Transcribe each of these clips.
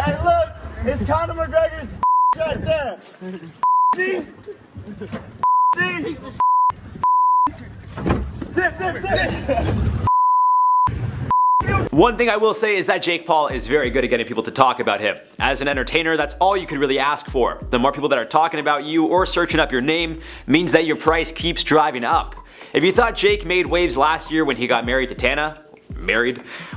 Hey, look, it's Conor McGregor's right there. See? See? Dip, dip, dip. One thing I will say is that Jake Paul is very good at getting people to talk about him. As an entertainer, that's all you could really ask for. The more people that are talking about you or searching up your name means that your price keeps driving up. If you thought Jake made waves last year when he got married to Tana,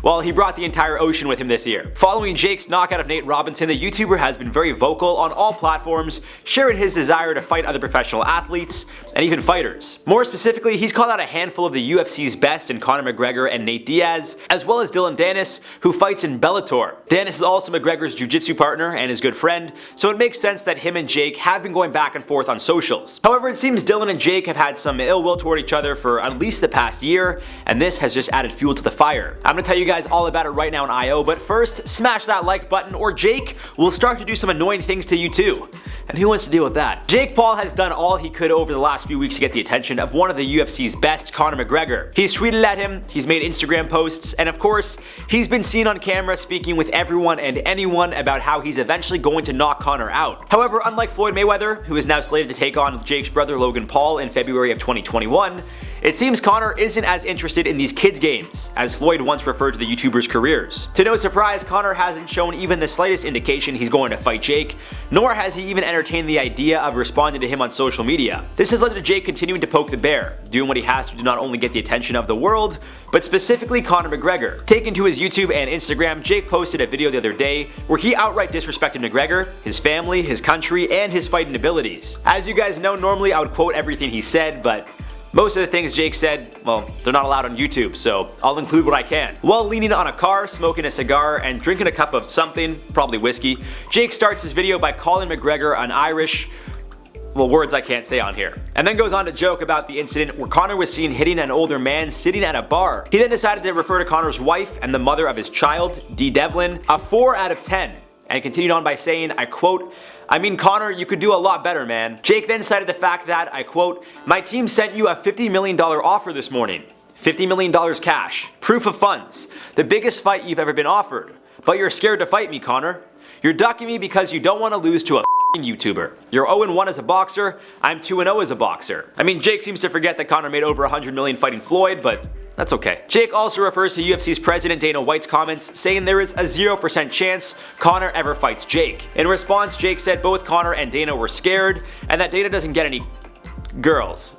well, he brought the entire ocean with him this year. Following Jake's knockout of Nate Robinson, the YouTuber has been very vocal on all platforms, sharing his desire to fight other professional athletes and even fighters. More specifically, he's called out a handful of the UFC's best in Conor McGregor and Nate Diaz, as well as Dillon Danis, who fights in Bellator. Danis is also McGregor's jiu-jitsu partner and his good friend, so it makes sense that him and Jake have been going back and forth on socials. However, it seems Dillon and Jake have had some ill will toward each other for at least the past year, and this has just added fuel to the fire. I'm gonna tell you guys all about it right now on IO, but first, smash that like button or Jake will start to do some annoying things to you too. And who wants to deal with that? Jake Paul has done all he could over the last few weeks to get the attention of one of the UFC's best, Conor McGregor. He's tweeted at him, he's made Instagram posts, and of course, he's been seen on camera speaking with everyone and anyone about how he's eventually going to knock Conor out. However, unlike Floyd Mayweather, who is now slated to take on Jake's brother Logan Paul in February of 2021, it seems Conor isn't as interested in these kids games, as Floyd once referred to the YouTuber's careers. To no surprise, Conor hasn't shown even the slightest indication he's going to fight Jake, nor has he even entertained the idea of responding to him on social media. This has led to Jake continuing to poke the bear, doing what he has to not only get the attention of the world, but specifically Conor McGregor. Taken to his YouTube and Instagram, Jake posted a video the other day where he outright disrespected McGregor, his family, his country, and his fighting abilities. As you guys know, normally I would quote everything he said, but most of the things Jake said, well, they're not allowed on YouTube, so I'll include what I can. While leaning on a car, smoking a cigar, and drinking a cup of something, probably whiskey, Jake starts his video by calling McGregor an Irish, well, words I can't say on here, and then goes on to joke about the incident where Conor was seen hitting an older man sitting at a bar. He then decided to refer to Conor's wife and the mother of his child, Dee Devlin, a 4 out of 10. And continued on by saying, I quote, "I mean, Conor, you could do a lot better, man." Jake then cited the fact that, I quote, "My team sent you a $50 million offer this morning. $50 million cash. Proof of funds. The biggest fight you've ever been offered. But you're scared to fight me, Conor. You're ducking me because you don't want to lose to a YouTuber. You're 0-1 as a boxer, I'm 2-0 as a boxer." I mean, Jake seems to forget that Conor made over $100 million fighting Floyd, but that's okay. Jake also refers to UFC's president Dana White's comments, saying there is a 0% chance Conor ever fights Jake. In response, Jake said both Conor and Dana were scared, and that Dana doesn't get any girls.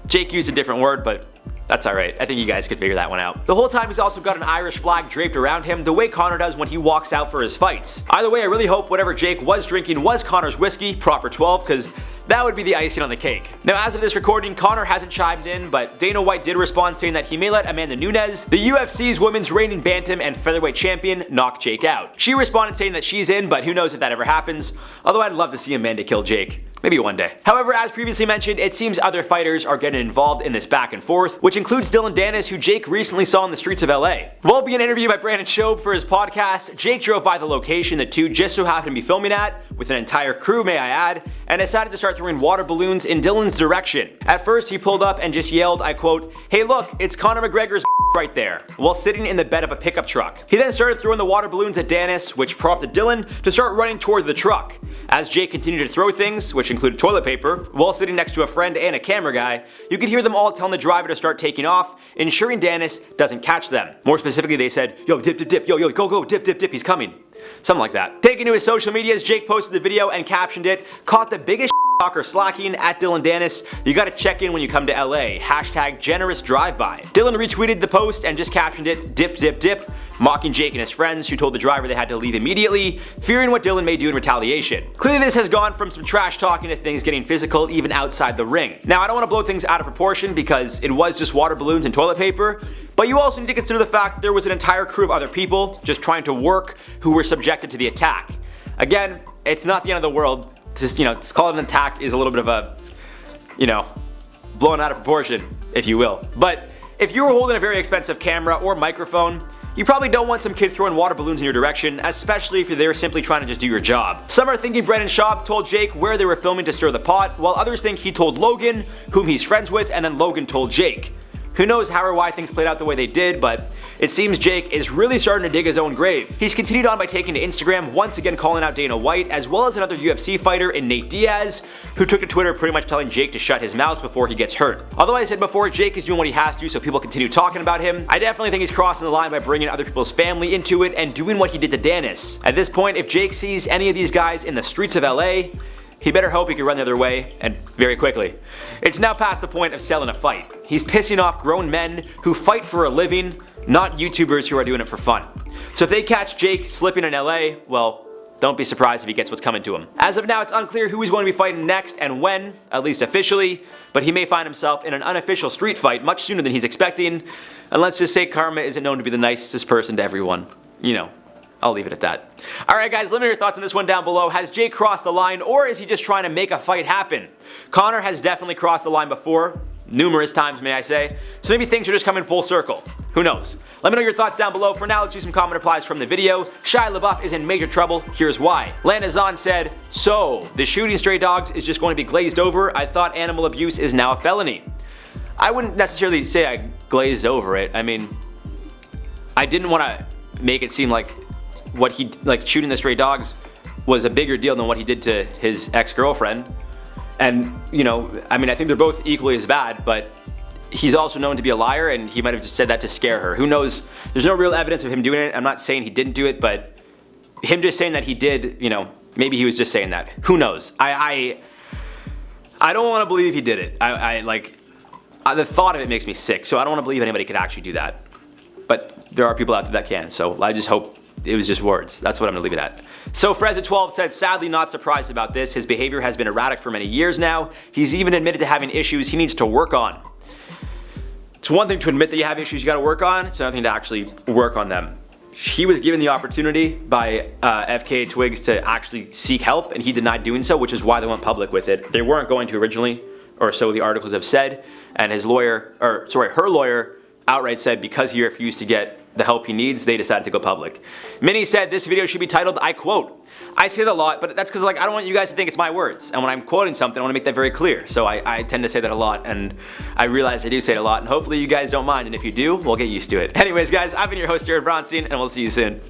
Jake used a different word, but that's alright. I think you guys could figure that one out. The whole time he's also got an Irish flag draped around him, the way Conor does when he walks out for his fights. Either way, I really hope whatever Jake was drinking was Conor's whiskey, proper 12, because that would be the icing on the cake. Now, as of this recording, Conor hasn't chimed in, but Dana White did respond saying that he may let Amanda Nunes, the UFC's women's reigning bantam and featherweight champion, knock Jake out. She responded saying that she's in, but who knows if that ever happens, although I'd love to see Amanda kill Jake. Maybe one day. However, as previously mentioned, it seems other fighters are getting involved in this back and forth, which includes Dillon Danis, who Jake recently saw in the streets of LA. While being interviewed by Brandon Schaub for his podcast, Jake drove by the location the two just so happened to be filming at, with an entire crew may I add, and decided to start throwing water balloons in Dillon's direction. At first, he pulled up and just yelled, I quote, "Hey look, it's Conor McGregor's right there," while sitting in the bed of a pickup truck. He then started throwing the water balloons at Danis, which prompted Dillon to start running toward the truck. As Jake continued to throw things, which included toilet paper, while sitting next to a friend and a camera guy, you could hear them all telling the driver to start taking off, ensuring Danis doesn't catch them. More specifically, they said, "Yo, dip, dip, dip, yo, go, dip, dip, dip, he's coming." Something like that. Taking to his social medias, Jake posted the video and captioned it, "Caught the biggest talker slacking at Dillon Danis. You gotta check in when you come to LA. Hashtag generous drive-by." Dillon retweeted the post and just captioned it, "Dip, dip, dip," mocking Jake and his friends, who told the driver they had to leave immediately, fearing what Dillon may do in retaliation. Clearly this has gone from some trash talking to things getting physical even outside the ring. Now, I don't want to blow things out of proportion because it was just water balloons and toilet paper, but you also need to consider the fact that there was an entire crew of other people just trying to work who were subjected to the attack. Again, it's not the end of the world. Just, to call it an attack is a little bit of a, blown out of proportion, if you will. But if you were holding a very expensive camera or microphone, you probably don't want some kid throwing water balloons in your direction, especially if you're there simply trying to just do your job. Some are thinking Brandon Schaub told Jake where they were filming to stir the pot, while others think he told Logan, whom he's friends with, and then Logan told Jake. Who knows how or why things played out the way they did, but it seems Jake is really starting to dig his own grave. He's continued on by taking to Instagram, once again calling out Dana White, as well as another UFC fighter in Nate Diaz, who took to Twitter pretty much telling Jake to shut his mouth before he gets hurt. Although I said before, Jake is doing what he has to so people continue talking about him, I definitely think he's crossing the line by bringing other people's family into it and doing what he did to Dennis. At this point, if Jake sees any of these guys in the streets of LA, he better hope he can run the other way, and very quickly. It's now past the point of selling a fight. He's pissing off grown men who fight for a living, not YouTubers who are doing it for fun. So if they catch Jake slipping in LA, well, don't be surprised if he gets what's coming to him. As of now, it's unclear who he's going to be fighting next and when, at least officially, but he may find himself in an unofficial street fight much sooner than he's expecting, and let's just say Karma isn't known to be the nicest person to everyone. You know. I'll leave it at that. Alright guys, let me know your thoughts on this one down below. Has Jake crossed the line, or is he just trying to make a fight happen? Connor has definitely crossed the line before. Numerous times, may I say. So maybe things are just coming full circle. Who knows? Let me know your thoughts down below. For now, let's do some comment replies from the video. Shia LaBeouf is in major trouble. Here's why. Lanazan said, so, the shooting stray dogs is just going to be glazed over. I thought animal abuse is now a felony. I wouldn't necessarily say I glazed over it. I mean, I didn't want to make it seem like what he, like shooting the stray dogs was a bigger deal than what he did to his ex-girlfriend. And, you know, I mean, I think they're both equally as bad, but he's also known to be a liar, and he might have just said that to scare her. Who knows? There's no real evidence of him doing it. I'm not saying he didn't do it, but him just saying that he did, you know, maybe he was just saying that. Who knows? I don't want to believe he did it. The thought of it makes me sick, so I don't want to believe anybody could actually do that. But there are people out there that can, so I just hope it was just words. That's what I'm gonna leave it at. So Freza12 said, sadly not surprised about this. His behavior has been erratic for many years now. He's even admitted to having issues he needs to work on. It's one thing to admit that you have issues you gotta work on. It's another thing to actually work on them. He was given the opportunity by FKA Twigs to actually seek help, and he denied doing so, which is why they went public with it. They weren't going to originally, or so the articles have said, and his lawyer, or sorry, her lawyer outright said because he refused to get the help he needs, they decided to go public. Minnie said this video should be titled, I quote. I say that a lot, but that's because like I don't want you guys to think it's my words. And when I'm quoting something, I want to make that very clear. So I tend to say that a lot, and I realize I do say it a lot, and hopefully you guys don't mind, and if you do, we'll get used to it. Anyways guys, I've been your host Jared Bronstein, and we'll see you soon.